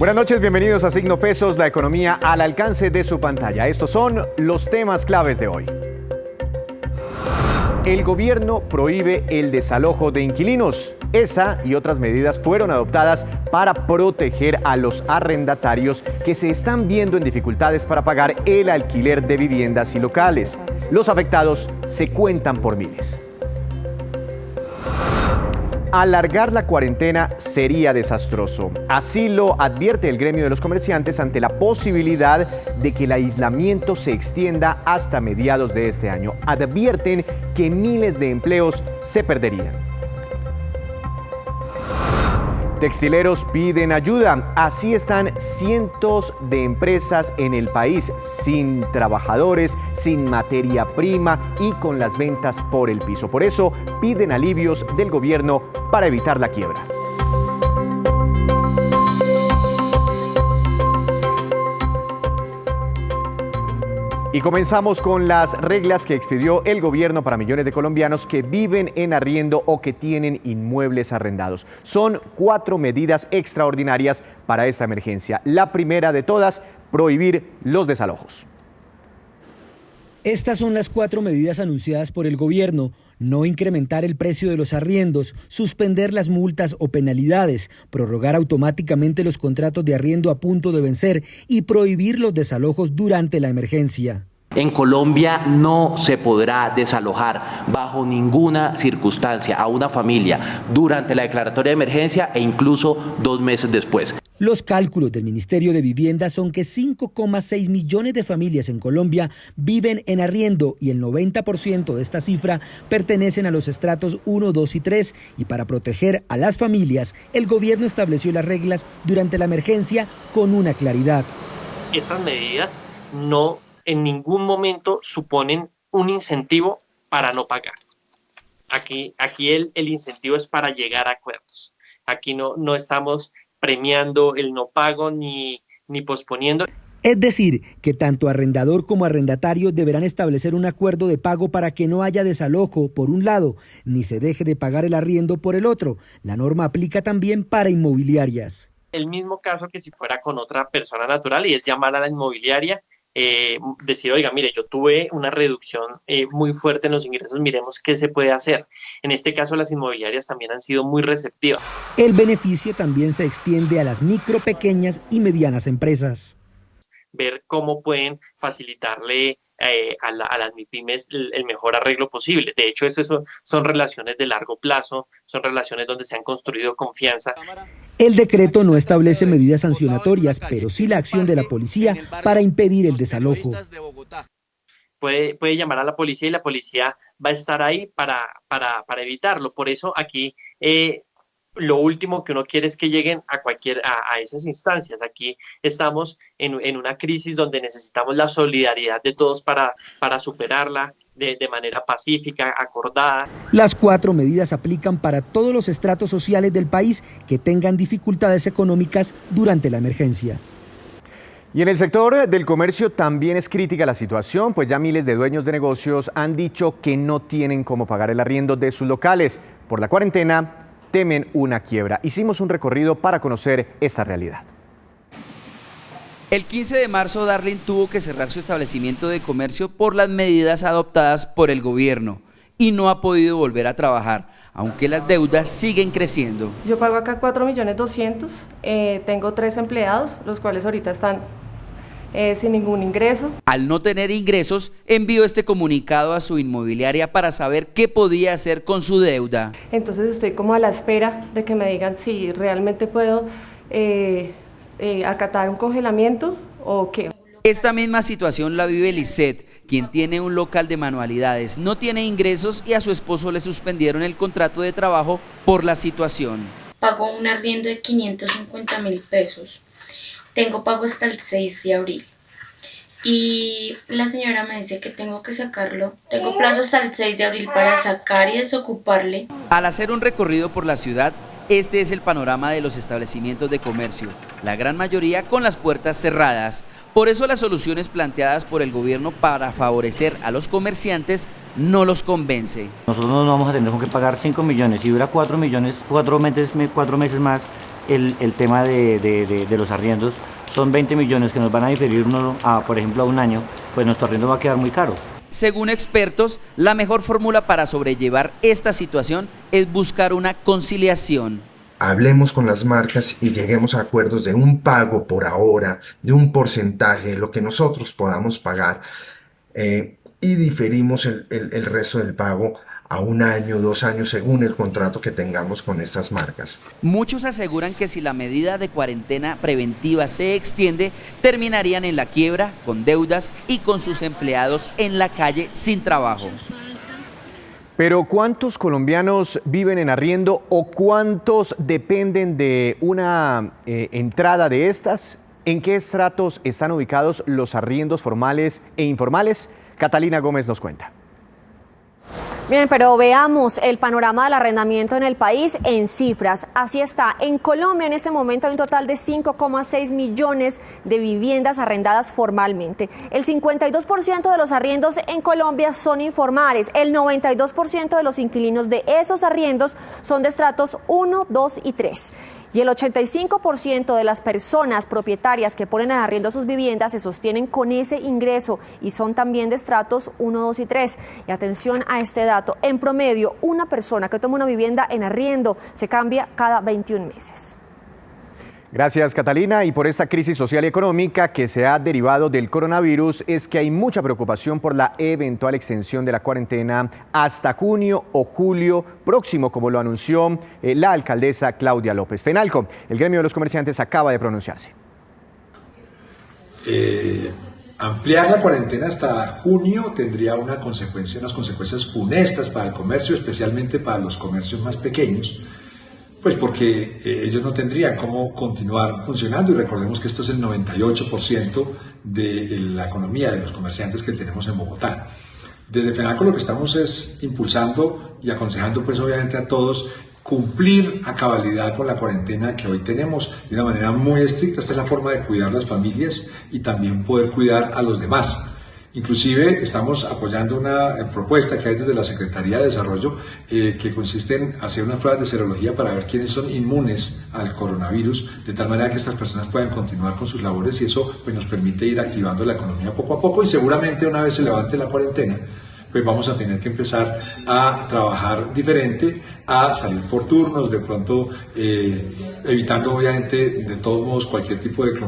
Buenas noches, bienvenidos a Signo Pesos, la economía al alcance de su pantalla. Estos son los temas claves de hoy. El gobierno prohíbe el desalojo de inquilinos. Esa y otras medidas fueron adoptadas para proteger a los arrendatarios que se están viendo en dificultades para pagar el alquiler de viviendas y locales. Los afectados se cuentan por miles. Alargar la cuarentena sería desastroso. Así lo advierte el gremio de los comerciantes ante la posibilidad de que el aislamiento se extienda hasta mediados de este año. Advierten que miles de empleos se perderían. Textileros piden ayuda. Así están cientos de empresas en el país, sin trabajadores, sin materia prima y con las ventas por el piso. Por eso piden alivios del gobierno para evitar la quiebra. Y comenzamos con las reglas que expidió el gobierno para millones de colombianos que viven en arriendo o que tienen inmuebles arrendados. Son 4 medidas extraordinarias para esta emergencia. La primera de todas, prohibir los desalojos. Estas son las 4 medidas anunciadas por el gobierno: no incrementar el precio de los arriendos, suspender las multas o penalidades, prorrogar automáticamente los contratos de arriendo a punto de vencer y prohibir los desalojos durante la emergencia. En Colombia no se podrá desalojar bajo ninguna circunstancia a una familia durante la declaratoria de emergencia e incluso 2 meses después. Los cálculos del Ministerio de Vivienda son que 5,6 millones de familias en Colombia viven en arriendo y el 90% de esta cifra pertenecen a los estratos 1, 2 y 3. Y para proteger a las familias, el gobierno estableció las reglas durante la emergencia con una claridad. Estas medidas no en ningún momento suponen un incentivo para no pagar. Aquí el incentivo es para llegar a acuerdos. Aquí no estamos premiando el no pago ni posponiendo. Es decir, que tanto arrendador como arrendatario deberán establecer un acuerdo de pago para que no haya desalojo por un lado, ni se deje de pagar el arriendo por el otro. La norma aplica también para inmobiliarias. El mismo caso que si fuera con otra persona natural, y es llamar a la inmobiliaria, decir, oiga, mire, yo tuve una reducción muy fuerte en los ingresos, miremos qué se puede hacer. En este caso, las inmobiliarias también han sido muy receptivas. El beneficio también se extiende a las micro, pequeñas y medianas empresas. Ver cómo pueden facilitarle a las MIPYMES el mejor arreglo posible. De hecho, son relaciones de largo plazo, son relaciones donde se han construido confianza. El decreto no establece medidas sancionatorias, pero sí la acción de la policía para impedir el desalojo. Puede llamar a la policía y la policía va a estar ahí para evitarlo. Por eso aquí lo último que uno quiere es que lleguen a esas instancias. Aquí estamos en una crisis donde necesitamos la solidaridad de todos para superarla de manera pacífica, acordada. Las 4 medidas aplican para todos los estratos sociales del país que tengan dificultades económicas durante la emergencia. Y en el sector del comercio también es crítica la situación, pues ya miles de dueños de negocios han dicho que no tienen cómo pagar el arriendo de sus locales. Por la cuarentena temen una quiebra. Hicimos un recorrido para conocer esta realidad. El 15 de marzo, Darlene tuvo que cerrar su establecimiento de comercio por las medidas adoptadas por el gobierno y no ha podido volver a trabajar, aunque las deudas siguen creciendo. Yo pago acá 4.200.000, tengo 3 empleados, los cuales ahorita están sin ningún ingreso. Al no tener ingresos, envió este comunicado a su inmobiliaria para saber qué podía hacer con su deuda. Entonces estoy como a la espera de que me digan si realmente puedo acatar un congelamiento o qué. Esta misma situación la vive Lisette, quien tiene un local de manualidades, no tiene ingresos y a su esposo le suspendieron el contrato de trabajo por la situación. Pago un arriendo de 550.000 pesos. Tengo pago hasta el 6 de abril. Y la señora me dice que tengo que sacarlo. Tengo plazo hasta el 6 de abril para sacar y desocuparle. Al hacer un recorrido por la ciudad, este es el panorama de los establecimientos de comercio, la gran mayoría con las puertas cerradas. Por eso las soluciones planteadas por el gobierno para favorecer a los comerciantes no los convence. Nosotros no vamos a tener que pagar 5 millones, si dura 4 millones, 4 meses más, el tema de los arriendos. Son 20 millones que nos van a diferir por ejemplo, a un año, pues nuestro arriendo va a quedar muy caro. Según expertos, la mejor fórmula para sobrellevar esta situación es buscar una conciliación. Hablemos con las marcas y lleguemos a acuerdos de un pago por ahora, de un porcentaje de lo que nosotros podamos pagar y diferimos el resto del pago a un año, 2 años, según el contrato que tengamos con estas marcas. Muchos aseguran que si la medida de cuarentena preventiva se extiende, terminarían en la quiebra, con deudas y con sus empleados en la calle sin trabajo. Pero ¿cuántos colombianos viven en arriendo o cuántos dependen de una entrada de estas? ¿En qué estratos están ubicados los arriendos formales e informales? Catalina Gómez nos cuenta. Bien, pero veamos el panorama del arrendamiento en el país en cifras. Así está. En Colombia en este momento hay un total de 5,6 millones de viviendas arrendadas formalmente. El 52% de los arriendos en Colombia son informales. El 92% de los inquilinos de esos arriendos son de estratos 1, 2 y 3. Y el 85% de las personas propietarias que ponen en arriendo sus viviendas se sostienen con ese ingreso y son también de estratos 1, 2 y 3. Y atención a este dato, en promedio una persona que toma una vivienda en arriendo se cambia cada 21 meses. Gracias, Catalina. Y por esta crisis social y económica que se ha derivado del coronavirus es que hay mucha preocupación por la eventual extensión de la cuarentena hasta junio o julio próximo, como lo anunció la alcaldesa Claudia López. Fenalco, el gremio de los comerciantes, acaba de pronunciarse. Ampliar la cuarentena hasta junio tendría unas consecuencias funestas para el comercio, especialmente para los comercios más pequeños. Pues porque ellos no tendrían cómo continuar funcionando y recordemos que esto es el 98% de la economía de los comerciantes que tenemos en Bogotá. Desde FENALCO lo que estamos es impulsando y aconsejando pues obviamente a todos cumplir a cabalidad con la cuarentena que hoy tenemos de una manera muy estricta. Esta es la forma de cuidar las familias y también poder cuidar a los demás. Inclusive estamos apoyando una propuesta que hay desde la Secretaría de Desarrollo que consiste en hacer unas pruebas de serología para ver quiénes son inmunes al coronavirus, de tal manera que estas personas puedan continuar con sus labores y eso pues, nos permite ir activando la economía poco a poco y seguramente una vez se levante la cuarentena, pues vamos a tener que empezar a trabajar diferente, a salir por turnos, de pronto evitando obviamente de todos modos cualquier tipo de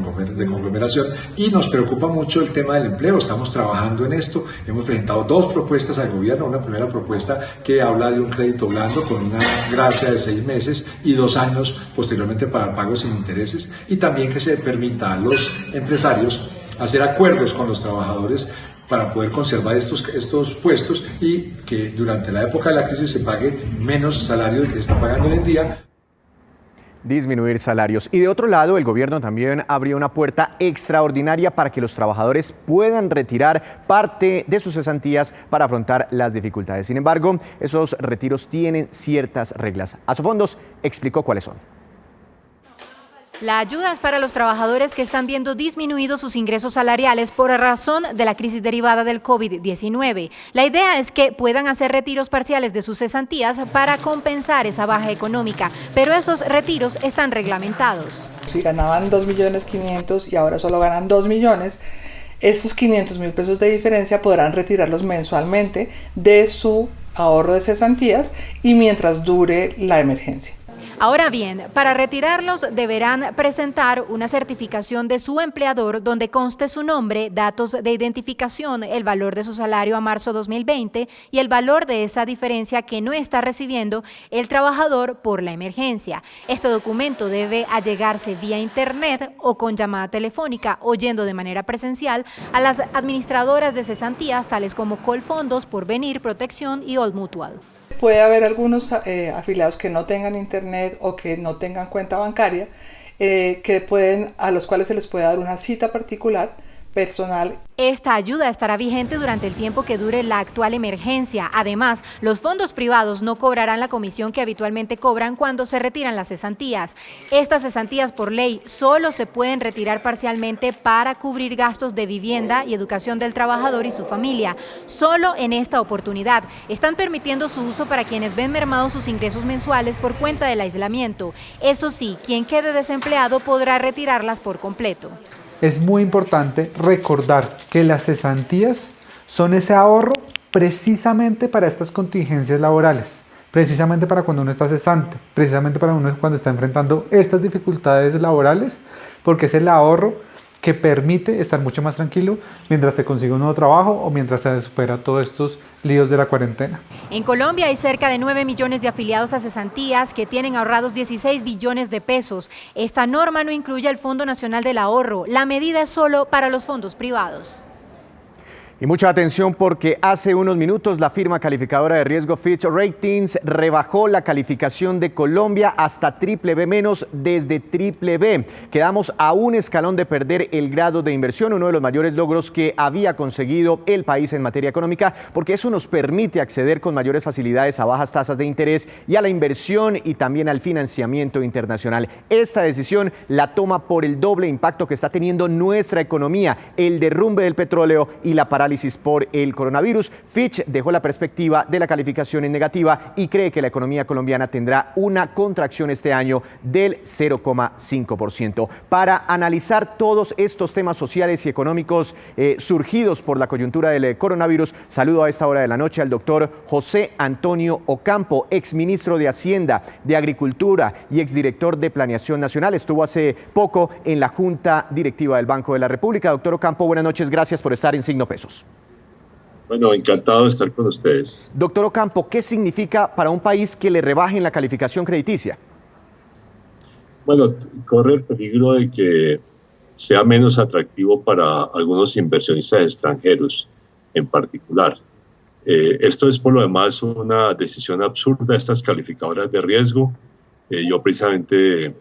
conglomeración y nos preocupa mucho el tema del empleo, estamos trabajando en esto, hemos presentado 2 propuestas al gobierno, una primera propuesta que habla de un crédito blando con una gracia de 6 meses y 2 años posteriormente para pagos sin intereses y también que se permita a los empresarios hacer acuerdos con los trabajadores para poder conservar estos puestos y que durante la época de la crisis se pague menos salario del que se está pagando hoy en día. Disminuir salarios. Y de otro lado, el gobierno también abrió una puerta extraordinaria para que los trabajadores puedan retirar parte de sus cesantías para afrontar las dificultades. Sin embargo, esos retiros tienen ciertas reglas. Asofondos explicó cuáles son. La ayuda es para los trabajadores que están viendo disminuidos sus ingresos salariales por razón de la crisis derivada del COVID-19. La idea es que puedan hacer retiros parciales de sus cesantías para compensar esa baja económica, pero esos retiros están reglamentados. Si ganaban 2.500.000 y ahora solo ganan 2 millones, esos 500.000 pesos de diferencia podrán retirarlos mensualmente de su ahorro de cesantías y mientras dure la emergencia. Ahora bien, para retirarlos deberán presentar una certificación de su empleador donde conste su nombre, datos de identificación, el valor de su salario a marzo 2020 y el valor de esa diferencia que no está recibiendo el trabajador por la emergencia. Este documento debe allegarse vía internet o con llamada telefónica o yendo de manera presencial a las administradoras de cesantías tales como Colfondos, Porvenir, Protección y Old Mutual. Puede haber algunos afiliados que no tengan internet o que no tengan cuenta bancaria, a los cuales se les puede dar una cita particular personal. Esta ayuda estará vigente durante el tiempo que dure la actual emergencia. Además, los fondos privados no cobrarán la comisión que habitualmente cobran cuando se retiran las cesantías. Estas cesantías por ley solo se pueden retirar parcialmente para cubrir gastos de vivienda y educación del trabajador y su familia. Solo en esta oportunidad están permitiendo su uso para quienes ven mermados sus ingresos mensuales por cuenta del aislamiento. Eso sí, quien quede desempleado podrá retirarlas por completo. Es muy importante recordar que las cesantías son ese ahorro precisamente para estas contingencias laborales, precisamente para cuando uno está cesante, precisamente para uno cuando está enfrentando estas dificultades laborales, porque es el ahorro que permite estar mucho más tranquilo mientras se consigue un nuevo trabajo o mientras se supera todos estos líos de la cuarentena. En Colombia hay cerca de 9 millones de afiliados a cesantías que tienen ahorrados 16 billones de pesos. Esta norma no incluye el Fondo Nacional del Ahorro. La medida es solo para los fondos privados. Y mucha atención porque hace unos minutos la firma calificadora de riesgo Fitch Ratings rebajó la calificación de Colombia hasta BBB- desde BBB. Quedamos a un escalón de perder el grado de inversión, uno de los mayores logros que había conseguido el país en materia económica, porque eso nos permite acceder con mayores facilidades a bajas tasas de interés y a la inversión y también al financiamiento internacional. Esta decisión la toma por el doble impacto que está teniendo nuestra economía, el derrumbe del petróleo y la parálisis por el coronavirus. Fitch dejó la perspectiva de la calificación en negativa y cree que la economía colombiana tendrá una contracción este año del 0,5%. Para analizar todos estos temas sociales y económicos surgidos por la coyuntura del coronavirus, saludo a esta hora de la noche al doctor José Antonio Ocampo, exministro de Hacienda, de Agricultura y exdirector de Planeación Nacional. Estuvo hace poco en la Junta Directiva del Banco de la República. Doctor Ocampo, buenas noches, gracias por estar en Signo Pesos. Bueno, encantado de estar con ustedes. Doctor Ocampo, ¿qué significa para un país que le rebajen la calificación crediticia? Bueno, corre el peligro de que sea menos atractivo para algunos inversionistas extranjeros en particular. Esto es por lo demás una decisión absurda de estas calificadoras de riesgo. Yo precisamente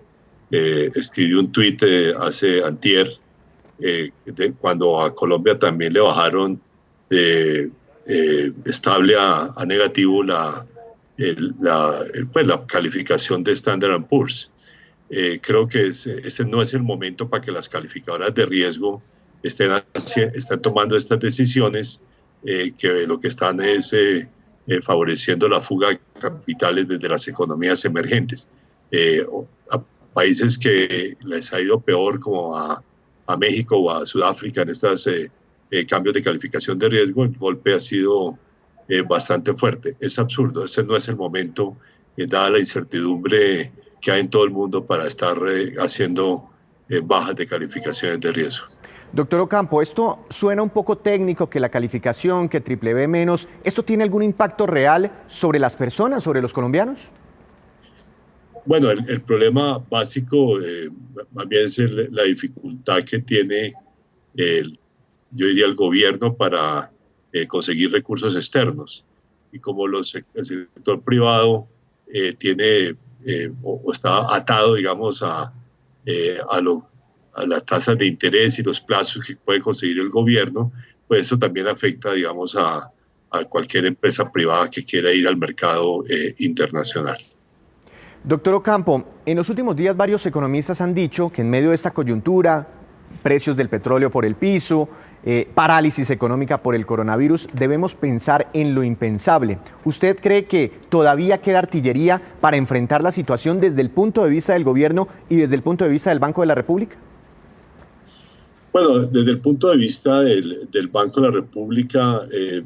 escribí un tuit hace antier cuando a Colombia también le bajaron de estable a negativo la calificación de Standard & Poor's. Creo que ese no es el momento para que las calificadoras de riesgo estén tomando estas decisiones, que lo que están es favoreciendo la fuga de capitales desde las economías emergentes. A países que les ha ido peor, como a México o a Sudáfrica en estos cambios de calificación de riesgo, el golpe ha sido bastante fuerte. Es absurdo, ese no es el momento, dada la incertidumbre que hay en todo el mundo para estar haciendo bajas de calificaciones de riesgo. Doctor Ocampo, esto suena un poco técnico, que la calificación, que BBB-, ¿esto tiene algún impacto real sobre las personas, sobre los colombianos? Bueno, el problema básico más bien es la dificultad que tiene yo diría el gobierno para conseguir recursos externos. Y como el sector privado tiene o está atado, digamos, a las tasas de interés y los plazos que puede conseguir el gobierno, pues eso también afecta, digamos, a cualquier empresa privada que quiera ir al mercado internacional. Doctor Ocampo, en los últimos días varios economistas han dicho que en medio de esta coyuntura, precios del petróleo por el piso, parálisis económica por el coronavirus, debemos pensar en lo impensable. ¿Usted cree que todavía queda artillería para enfrentar la situación desde el punto de vista del gobierno y desde el punto de vista del Banco de la República? Bueno, desde el punto de vista del Banco de la República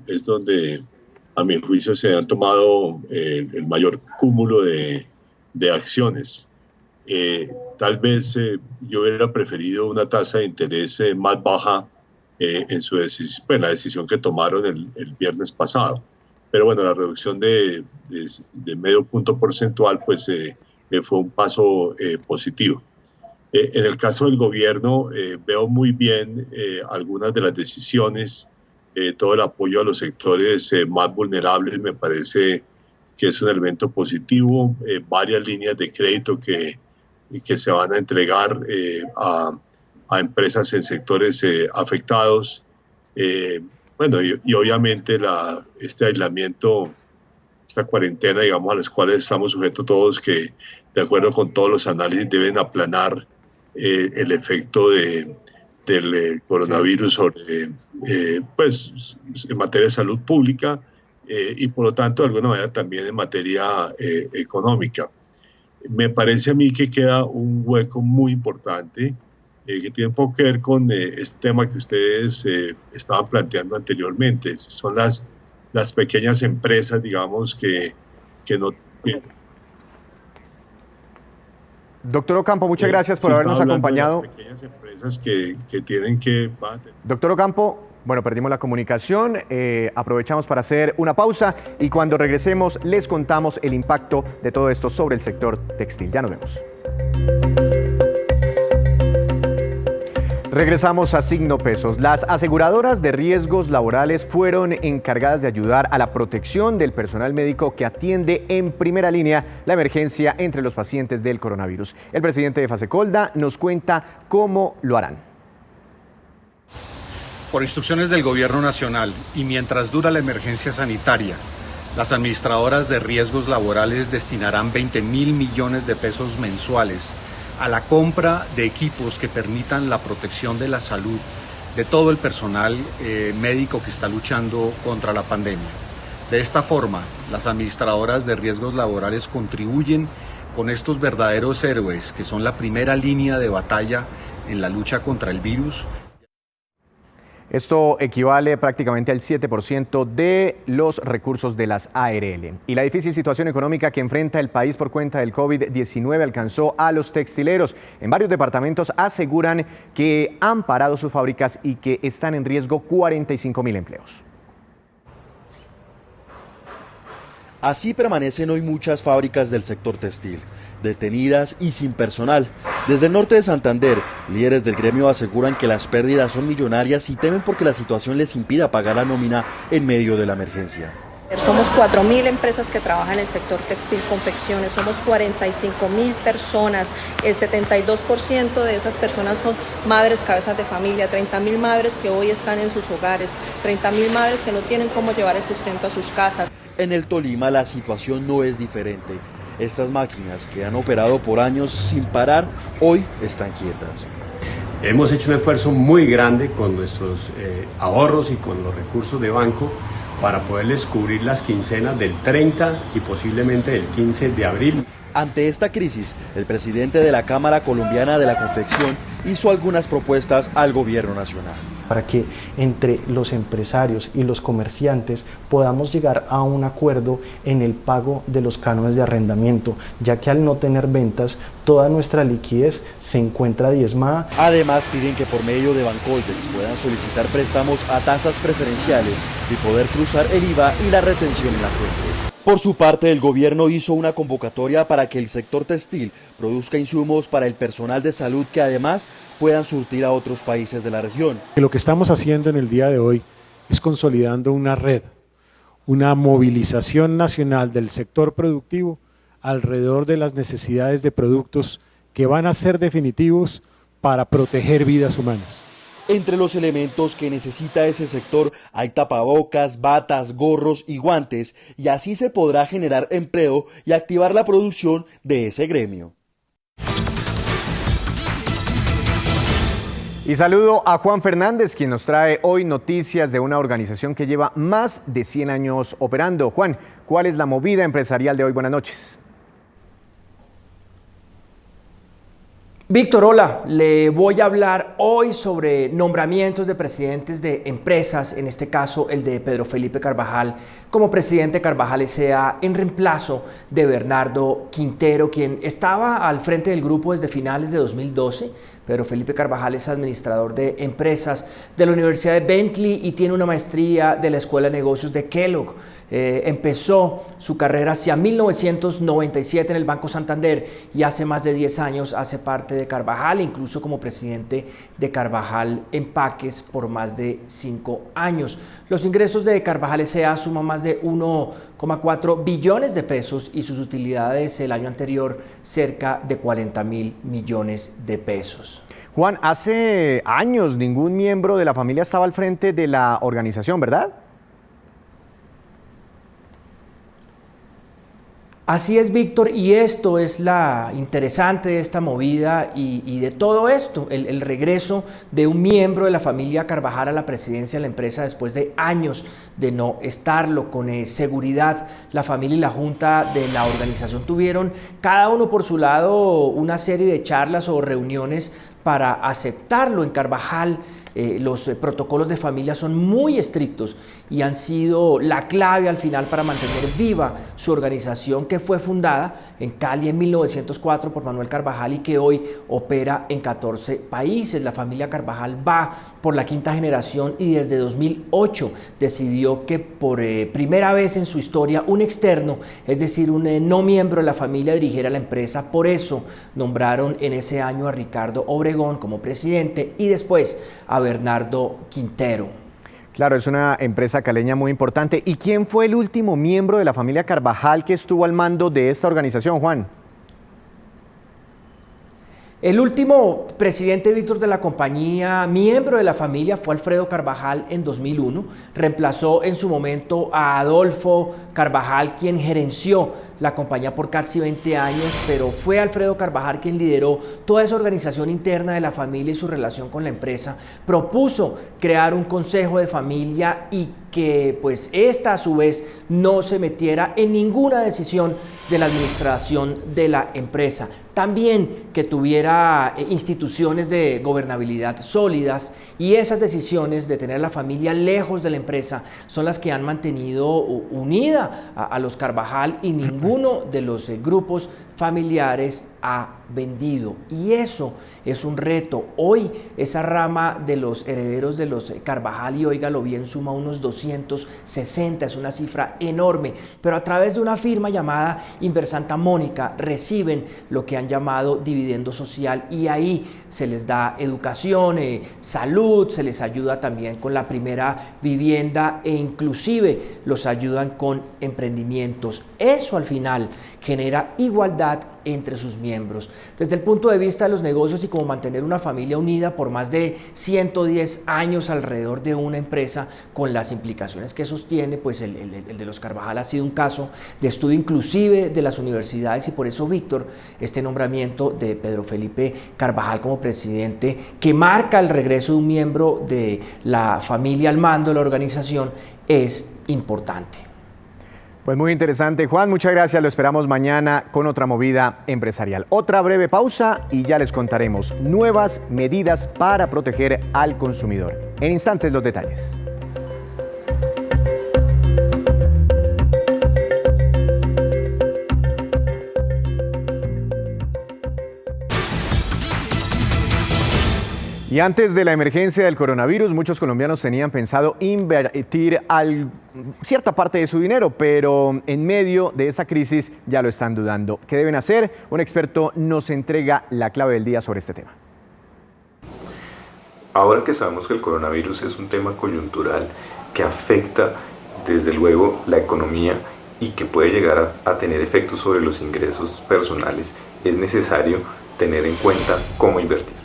es donde, a mi juicio, se han tomado el mayor cúmulo de acciones. Tal vez yo hubiera preferido una tasa de interés más baja en su la decisión que tomaron el viernes pasado. Pero bueno, la reducción de medio punto porcentual pues fue un paso positivo. En el caso del gobierno veo muy bien algunas de las decisiones, todo el apoyo a los sectores más vulnerables me parece que es un elemento positivo, varias líneas de crédito que se van a entregar a empresas en sectores afectados. Bueno, y obviamente este aislamiento, esta cuarentena, digamos, a las cuales estamos sujetos todos, que de acuerdo con todos los análisis deben aplanar el efecto del coronavirus sobre, pues, en materia de salud pública y por lo tanto de alguna manera también en materia económica. Me parece a mí que queda un hueco muy importante que tiene un poco que ver con este tema que ustedes estaban planteando anteriormente. Son las pequeñas empresas, digamos, que no tienen. Doctor Ocampo, muchas gracias por habernos acompañado. Las pequeñas empresas que tienen que... Doctor Ocampo, bueno, perdimos la comunicación, aprovechamos para hacer una pausa y cuando regresemos les contamos el impacto de todo esto sobre el sector textil. Ya nos vemos. Regresamos a Signo Pesos. Las aseguradoras de riesgos laborales fueron encargadas de ayudar a la protección del personal médico que atiende en primera línea la emergencia entre los pacientes del coronavirus. El presidente de Fasecolda nos cuenta cómo lo harán. Por instrucciones del Gobierno Nacional y mientras dura la emergencia sanitaria, las administradoras de riesgos laborales destinarán 20.000 millones de pesos mensuales a la compra de equipos que permitan la protección de la salud de todo el personal médico que está luchando contra la pandemia. De esta forma, las administradoras de riesgos laborales contribuyen con estos verdaderos héroes que son la primera línea de batalla en la lucha contra el virus. Esto equivale prácticamente al 7% de los recursos de las ARL. Y la difícil situación económica que enfrenta el país por cuenta del COVID-19 alcanzó a los textileros. En varios departamentos aseguran que han parado sus fábricas y que están en riesgo 45.000 empleos. Así permanecen hoy muchas fábricas del sector textil, detenidas y sin personal. Desde el norte de Santander, líderes del gremio aseguran que las pérdidas son millonarias y temen porque la situación les impida pagar la nómina en medio de la emergencia. Somos 4.000 empresas que trabajan en el sector textil confecciones, somos 45.000 personas, el 72% de esas personas son madres cabezas de familia, 30.000 madres que hoy están en sus hogares, 30.000 madres que no tienen cómo llevar el sustento a sus casas. En el Tolima la situación no es diferente. Estas máquinas que han operado por años sin parar, hoy están quietas. Hemos hecho un esfuerzo muy grande con nuestros ahorros y con los recursos de banco para poderles cubrir las quincenas del 30 y posiblemente del 15 de abril. Ante esta crisis, el presidente de la Cámara Colombiana de la Confección hizo algunas propuestas al gobierno nacional. Para que entre los empresarios y los comerciantes podamos llegar a un acuerdo en el pago de los cánones de arrendamiento, ya que al no tener ventas, toda nuestra liquidez se encuentra diezmada. Además, piden que por medio de Bancoldex puedan solicitar préstamos a tasas preferenciales y poder cruzar el IVA y la retención en la fuente. Por su parte, el gobierno hizo una convocatoria para que el sector textil produzca insumos para el personal de salud que además puedan surtir a otros países de la región. Lo que estamos haciendo en el día de hoy es consolidando una red, una movilización nacional del sector productivo alrededor de las necesidades de productos que van a ser definitivos para proteger vidas humanas. Entre los elementos que necesita ese sector hay tapabocas, batas, gorros y guantes, y así se podrá generar empleo y activar la producción de ese gremio. Y saludo a Juan Fernández, quien nos trae hoy noticias de una organización que lleva más de 100 años operando. Juan, ¿cuál es la movida empresarial de hoy? Buenas noches. Víctor, hola, le voy a hablar hoy sobre nombramientos de presidentes de empresas, en este caso el de Pedro Felipe Carvajal como presidente Carvajal S.A. en reemplazo de Bernardo Quintero, quien estaba al frente del grupo desde finales de 2012. Pedro Felipe Carvajal es administrador de empresas de la Universidad de Bentley y tiene una maestría de la Escuela de Negocios de Kellogg. Empezó su carrera hacia 1997 en el Banco Santander y hace más de 10 años hace parte de Carvajal, incluso como presidente de Carvajal Empaques por más de 5 años. Los ingresos de Carvajal S.A. suman más de 1,4 billones de pesos y sus utilidades el año anterior cerca de 40.000 millones de pesos. Juan, hace años ningún miembro de la familia estaba al frente de la organización, ¿verdad? Así es, Víctor, y esto es la interesante de esta movida y de todo esto, el regreso de un miembro de la familia Carvajal a la presidencia de la empresa después de años de no estarlo. Con seguridad, la familia y la junta de la organización tuvieron cada uno por su lado una serie de charlas o reuniones para aceptarlo. En Carvajal los protocolos de familia son muy estrictos y han sido la clave al final para mantener viva su organización, que fue fundada en Cali en 1904 por Manuel Carvajal y que hoy opera en 14 países. La familia Carvajal va por la quinta generación y desde 2008 decidió que por primera vez en su historia un externo, es decir, un no miembro de la familia, dirigiera la empresa. Por eso nombraron en ese año a Ricardo Obregón como presidente y después a Bernardo Quintero. Claro, es una empresa caleña muy importante. ¿Y quién fue el último miembro de la familia Carvajal que estuvo al mando de esta organización, Juan? El último presidente, Víctor, de la compañía, miembro de la familia, fue Alfredo Carvajal en 2001. Reemplazó en su momento a Adolfo Carvajal, quien gerenció la compañía por casi 20 años, pero fue Alfredo Carvajal quien lideró toda esa organización interna de la familia y su relación con la empresa. Propuso crear un consejo de familia y que pues esta a su vez no se metiera en ninguna decisión de la administración de la empresa. También que tuviera instituciones de gobernabilidad sólidas, y esas decisiones de tener a la familia lejos de la empresa son las que han mantenido unida a los Carvajal, y ninguno de los grupos familiares ha vendido. Y eso es un reto. Hoy esa rama de los herederos de los Carvajal, y óigalo bien, suma unos 260, es una cifra enorme, pero a través de una firma llamada Inversanta Mónica reciben lo que han llamado dividendo social, y ahí se les da educación, salud, se les ayuda también con la primera vivienda e inclusive los ayudan con emprendimientos. Eso al final genera igualdad entre sus miembros. Desde el punto de vista de los negocios y cómo mantener una familia unida por más de 110 años alrededor de una empresa, con las implicaciones que sostiene, pues el de los Carvajal ha sido un caso de estudio inclusive de las universidades, y por eso, Víctor, este nombramiento de Pedro Felipe Carvajal como presidente, que marca el regreso de un miembro de la familia al mando de la organización, es importante. Pues muy interesante, Juan, muchas gracias, lo esperamos mañana con otra movida empresarial. Otra breve pausa y ya les contaremos nuevas medidas para proteger al consumidor. En instantes los detalles. Y antes de la emergencia del coronavirus, muchos colombianos tenían pensado invertir cierta parte de su dinero, pero en medio de esa crisis ya lo están dudando. ¿Qué deben hacer? Un experto nos entrega la clave del día sobre este tema. Ahora que sabemos que el coronavirus es un tema coyuntural que afecta desde luego la economía y que puede llegar a tener efectos sobre los ingresos personales, es necesario tener en cuenta cómo invertir.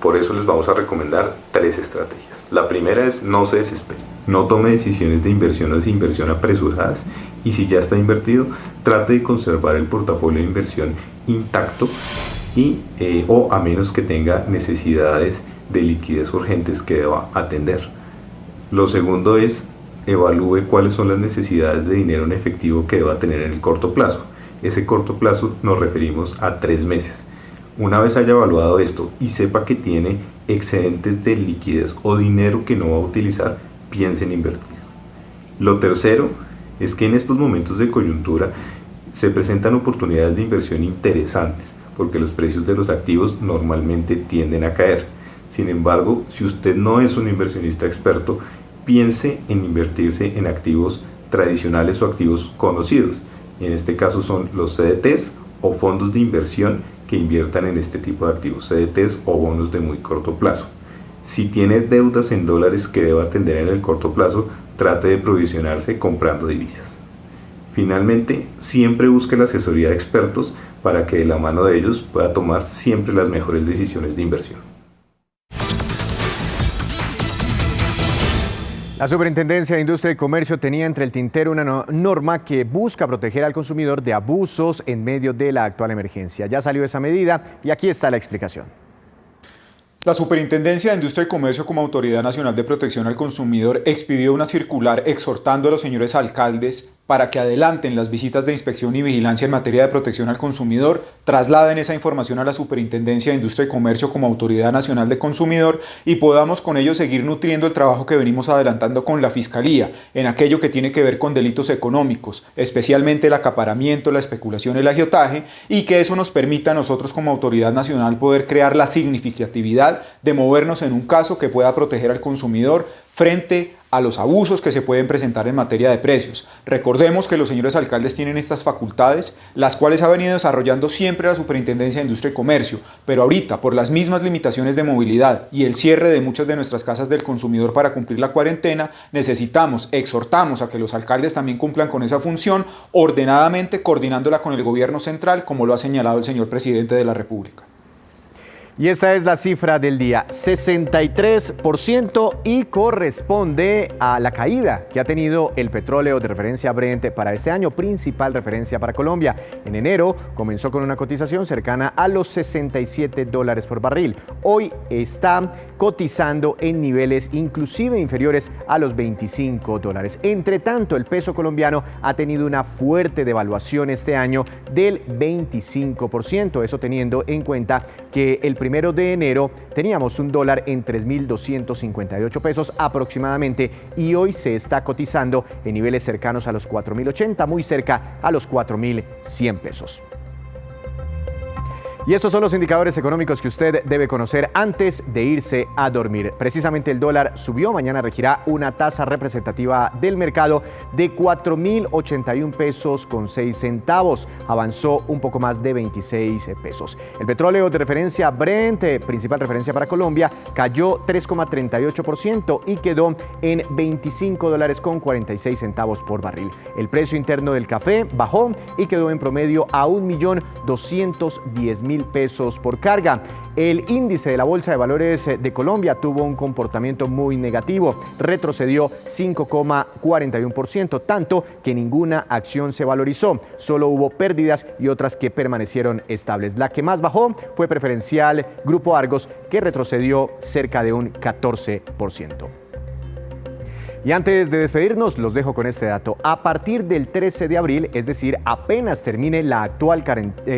Por eso les vamos a recomendar 3 estrategias. La primera es: no se desespere, no tome decisiones de inversión o desinversión apresuradas, y si ya está invertido, trate de conservar el portafolio de inversión intacto o a menos que tenga necesidades de liquidez urgentes que deba atender. Lo segundo es: evalúe cuáles son las necesidades de dinero en efectivo que deba tener en el corto plazo. Ese corto plazo nos referimos a 3 meses. Una vez haya evaluado esto y sepa que tiene excedentes de liquidez o dinero que no va a utilizar, piense en invertir. Lo tercero es que en estos momentos de coyuntura se presentan oportunidades de inversión interesantes, porque los precios de los activos normalmente tienden a caer. Sin embargo, si usted no es un inversionista experto, piense en invertirse en activos tradicionales o activos conocidos. Y en este caso son los CDTs o fondos de inversión que inviertan en este tipo de activos, CDTs o bonos de muy corto plazo. Si tiene deudas en dólares que deba atender en el corto plazo, trate de provisionarse comprando divisas. Finalmente, siempre busque la asesoría de expertos para que de la mano de ellos pueda tomar siempre las mejores decisiones de inversión. La Superintendencia de Industria y Comercio tenía entre el tintero una norma que busca proteger al consumidor de abusos en medio de la actual emergencia. Ya salió esa medida y aquí está la explicación. La Superintendencia de Industria y Comercio, como Autoridad Nacional de Protección al Consumidor, expidió una circular exhortando a los señores alcaldes para que adelanten las visitas de inspección y vigilancia en materia de protección al consumidor, trasladen esa información a la Superintendencia de Industria y Comercio como Autoridad Nacional de Consumidor y podamos con ello seguir nutriendo el trabajo que venimos adelantando con la Fiscalía en aquello que tiene que ver con delitos económicos, especialmente el acaparamiento, la especulación y el agiotaje, y que eso nos permita a nosotros como Autoridad Nacional poder crear la significatividad de movernos en un caso que pueda proteger al consumidor frente a los abusos que se pueden presentar en materia de precios. Recordemos que los señores alcaldes tienen estas facultades, las cuales ha venido desarrollando siempre la Superintendencia de Industria y Comercio, pero ahorita, por las mismas limitaciones de movilidad y el cierre de muchas de nuestras casas del consumidor para cumplir la cuarentena, exhortamos a que los alcaldes también cumplan con esa función, ordenadamente coordinándola con el gobierno central, como lo ha señalado el señor presidente de la República. Y esta es la cifra del día, 63%, y corresponde a la caída que ha tenido el petróleo de referencia Brent para este año, principal referencia para Colombia. En enero comenzó con una cotización cercana a los $67 por barril. Hoy está cotizando en niveles inclusive inferiores a los $25. Entre tanto, el peso colombiano ha tenido una fuerte devaluación este año del 25%, eso teniendo en cuenta que el 1 de enero teníamos un dólar en 3.258 pesos aproximadamente y hoy se está cotizando en niveles cercanos a los 4.080, muy cerca a los 4.100 pesos. Y estos son los indicadores económicos que usted debe conocer antes de irse a dormir. Precisamente el dólar subió, mañana regirá una tasa representativa del mercado de 4.081 pesos con 6 centavos. Avanzó un poco más de 26 pesos. El petróleo de referencia Brent, principal referencia para Colombia, cayó 3,38% y quedó en $25 con 46 centavos por barril. El precio interno del café bajó y quedó en promedio a 1.210.000 pesos por carga. El índice de la Bolsa de Valores de Colombia tuvo un comportamiento muy negativo, retrocedió 5,41%, tanto que ninguna acción se valorizó, solo hubo pérdidas y otras que permanecieron estables. La que más bajó fue Preferencial Grupo Argos, que retrocedió cerca de un 14%. Y antes de despedirnos, los dejo con este dato. A partir del 13 de abril, es decir, apenas termine la actual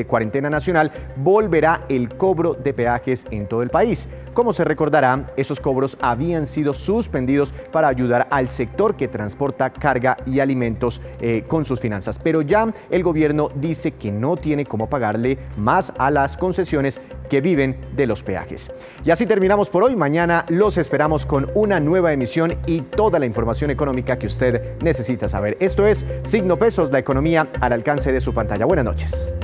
cuarentena nacional, volverá el cobro de peajes en todo el país. Como se recordará, esos cobros habían sido suspendidos para ayudar al sector que transporta carga y alimentos con sus finanzas. Pero ya el gobierno dice que no tiene cómo pagarle más a las concesiones que viven de los peajes. Y así terminamos por hoy. Mañana los esperamos con una nueva emisión y toda la información económica que usted necesita saber. Esto es Signo Pesos, la economía al alcance de su pantalla. Buenas noches.